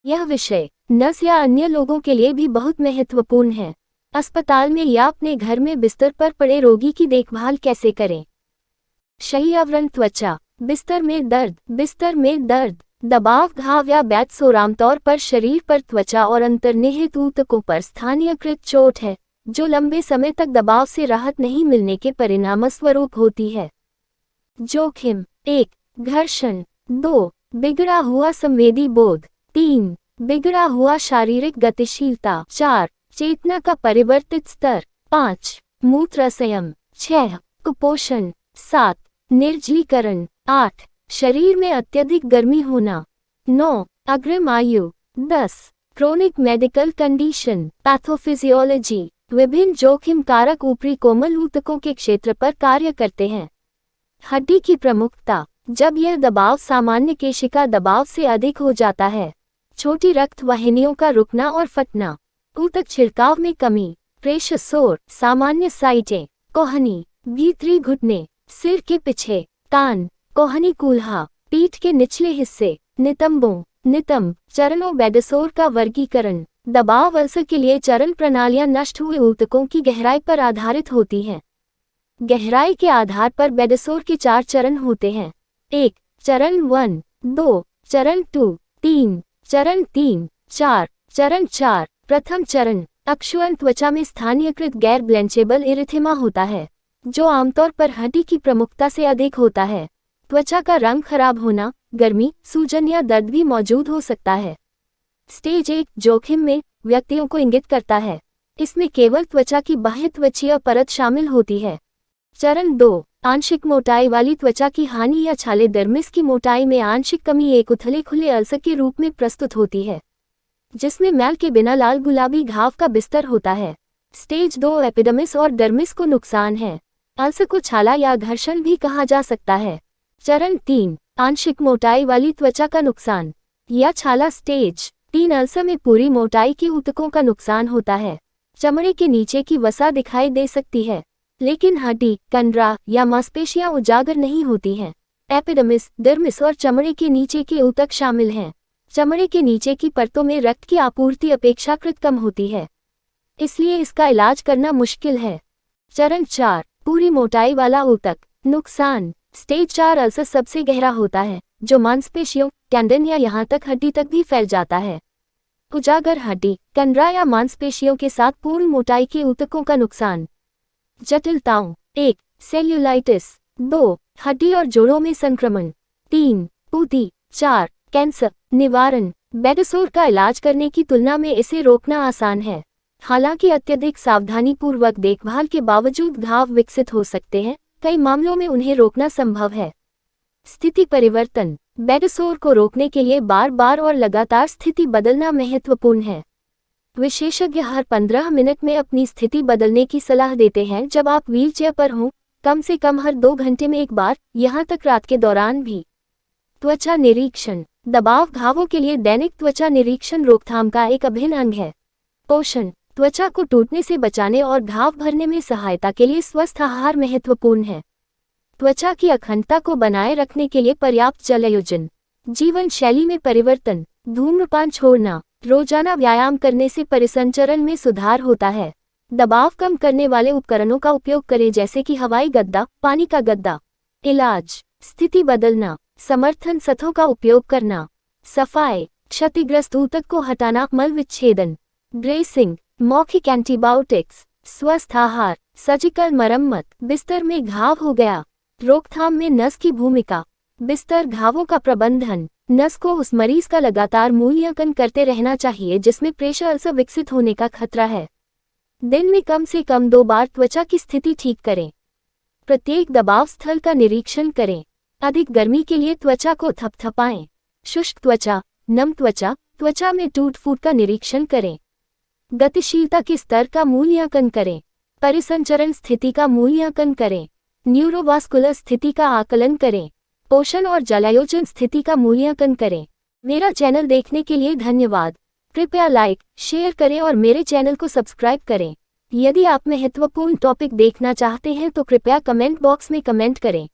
यह विषय नर्स या अन्य लोगों के लिए भी बहुत महत्वपूर्ण है। अस्पताल में या अपने घर में बिस्तर पर पड़े रोगी की देखभाल कैसे करें। शय्यावरण त्वचा, बिस्तर में दर्द, दबाव, घाव या बैट सोर आमतौर पर शरीर पर त्वचा और अंतर्निहित ऊतकों पर स्थानीयकृत चोट है, जो लंबे समय तक दबाव से राहत नहीं मिलने के परिणामस्वरूप होती है। जोखिम: 1. घर्षण, 2. बिगड़ा हुआ संवेदी बोध, 3. बिगड़ा हुआ शारीरिक गतिशीलता, 4. चेतना का परिवर्तित स्तर, 5. मूत्राशय, 6. कुपोषण, 7. निर्जलीकरण, 8. शरीर में अत्यधिक गर्मी होना, 9. अग्रिम आयु, 10. Chronic medical condition, pathophysiology. विभिन्न जोखिम कारक ऊपरी कोमल ऊतकों के क्षेत्र पर कार्य करते हैं। हड्डी की प्रमुखता, जब यह दबाव सामान्य केशिका दबाव से अधिक हो जाता है। छोटी रक्त वाहिनियों का रुकना और फटना, ऊतक छिड़काव में कमी, प्रेशर सोर, सामान्य साइटें, कोहनी, भीतरी घुटने, सिर के पीछे, कान, कोहनी कूल्हा, पीठ के निचले हिस्से, नितंब, चरणों। बेडसोर का वर्गीकरण, दबाव अल्सर के लिए चरण प्रणालियां नष्ट हुए ऊतकों की गहराई पर आधारित होती हैं। गहराई के आधार पर बेडसोर के 4 चरण होते हैं। 1. चरण 1, 2, चरण 2, 3, चरण 3, 4, चरण 4। प्रथम चरण अक्षुअन त्वचा में स्थानीयकृत गैर ब्लेंचेबल इरिथेमा होता है, जो आमतौर पर हड्डी की प्रमुखता से अधिक होता है। त्वचा का रंग खराब होना, गर्मी, सूजन या दर्द भी मौजूद हो सकता है। स्टेज 1 जोखिम में व्यक्तियों को इंगित करता है। इसमें केवल त्वचा की बाह्य त्वचीय परत शामिल होती है। चरण 2 आंशिक मोटाई वाली त्वचा की हानि या छाले डर्मिस की मोटाई में आंशिक कमी एक उथले खुले अल्सर के रूप में प्रस्तुत होती है, जिसमें मैल के बिना लाल गुलाबी घाव का बिस्तर होता है। स्टेज 2 एपिडर्मिस और डर्मिस को नुकसान है। अल्सर को छाला या घर्षण भी कहा जा सकता है। चरण 3 आंशिक मोटाई वाली त्वचा का नुकसान या छाला। स्टेज 3 अल्सर में पूरी मोटाई के ऊतकों का नुकसान होता है। चमड़े के नीचे की वसा दिखाई दे सकती है, लेकिन हड्डी, कंडरा या मांसपेशियां उजागर नहीं होती हैं। एपिडर्मिस, डर्मिस और चमड़े के नीचे के ऊतक शामिल हैं। चमड़े के नीचे की परतों में रक्त की आपूर्ति अपेक्षाकृत कम होती है, इसलिए इसका इलाज करना मुश्किल है। चरण 4 पूरी मोटाई वाला ऊतक, नुकसान। स्टेज 4 अल्सर सबसे गहरा होता है, जो मांसपेशियों, टेंडन या यहाँ तक हड्डी तक भी फैल जाता है। उजागर हड्डी, कंडरा या मांसपेशियों के साथ पूर्ण मोटाई के ऊतकों का नुकसान। जटिलताओं: 1. सेल्यूलाइटिस, 2. हड्डी और जोड़ों में संक्रमण, 3. पूती, 4. कैंसर। निवारण: बेडसोर का इलाज करने की तुलना में इसे रोकना आसान है। हालांकि अत्यधिक सावधानीपूर्वक देखभाल के बावजूद घाव विकसित हो सकते हैं। कई मामलों में उन्हें रोकना संभव है। स्थिति परिवर्तन: बेडसोर को रोकने के लिए बार बार और लगातार स्थिति बदलना महत्वपूर्ण है। विशेषज्ञ हर 15 मिनट में अपनी स्थिति बदलने की सलाह देते हैं जब आप व्हीलचेयर पर हों, कम से कम हर 2 घंटे में एक बार, यहाँ तक रात के दौरान भी। त्वचा निरीक्षण: दबाव घावों के लिए दैनिक त्वचा निरीक्षण रोकथाम का एक अभिन्न अंग है। पोषण: त्वचा को टूटने से बचाने और घाव भरने में सहायता के लिए स्वस्थ आहार महत्वपूर्ण है। त्वचा की अखंडता को बनाए रखने के लिए पर्याप्त जलायोजन। जीवन शैली में परिवर्तन: धूम्रपान छोड़ना, रोजाना व्यायाम करने से परिसंचरण में सुधार होता है। दबाव कम करने वाले उपकरणों का उपयोग करें, जैसे कि हवाई गद्दा, पानी का गद्दा। इलाज: स्थिति बदलना, समर्थन सतहों का उपयोग करना, सफाई, क्षतिग्रस्त ऊतक को हटाना, मल विच्छेदन, ड्रेसिंग, मौखिक एंटीबायोटिक्स, स्वस्थ आहार, सर्जिकल मरम्मत। बिस्तर में घाव हो गया, रोकथाम में नस की भूमिका। बिस्तर घावों का प्रबंधन: नस को उस मरीज का लगातार मूल्यांकन करते रहना चाहिए जिसमें प्रेशर अल्सर विकसित होने का खतरा है। दिन में कम से कम 2 बार त्वचा की स्थिति ठीक करें। प्रत्येक दबाव स्थल का निरीक्षण करें। अधिक गर्मी के लिए त्वचा को थपथपाएं। शुष्क त्वचा, नम त्वचा, त्वचा में टूट फूट का निरीक्षण करें। गतिशीलता के स्तर का मूल्यांकन करें। परिसंचरण स्थिति का मूल्यांकन करें। न्यूरोवास्कुलर स्थिति का आकलन करें। पोषण और जलायोजन स्थिति का मूल्यांकन करें। मेरा चैनल देखने के लिए धन्यवाद। कृपया लाइक, शेयर करें और मेरे चैनल को सब्सक्राइब करें। यदि आप महत्वपूर्ण टॉपिक देखना चाहते हैं तो कृपया कमेंट बॉक्स में कमेंट करें।